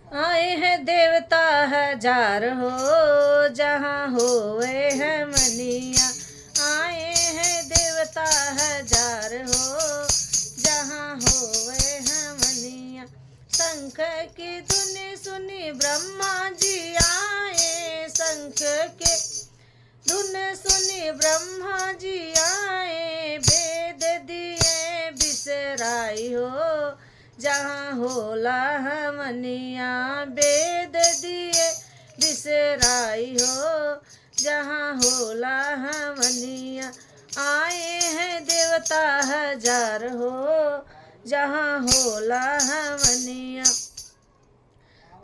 आए हैं देवता हजार हो, जहाँ होए है मनिया। आए हैं देवता हजार हो, जहाँ होए है मनिया। शंख की धुन सुनी ब्रह्मा जी आए, शंख के धुन सुनी ब्रह्मा जी आए। वेद दिए बिसराई हो, जहाँ होला हमनिया। वेद दिए बिसराई हो, जहाँ होला हमनिया। आए हैं देवता हजार हो, जहाँ होला हमनिया।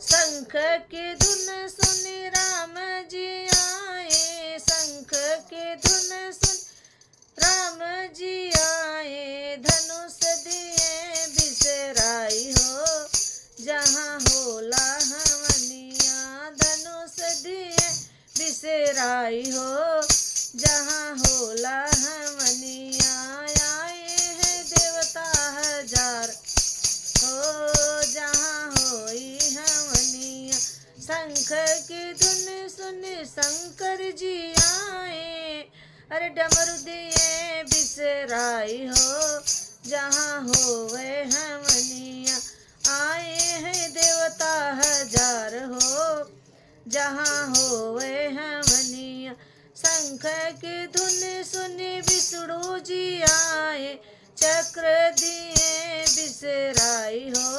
शंख की धुन सुनी राम जी आए, शंख की धुन सुन राम जी आए। धनुष दिए बिसराई हो, जहाँ होला हमनिया। धनुष दिए बिसराई हो, जहाँ होला हमनिया। आए हैं देवता हजार हो, जहाँ होई हमनिया। शंख की धुन सुनी शंकर जी आए, अरे डमरू दिए बिसराई हो, जहाँ होवे हमनिया। आए हैं देवता हजार हो, जहाँ होवे हमनिया। शंख की धुन सुनी विष्णु जी आए, चक्र दिए बिसराई हो,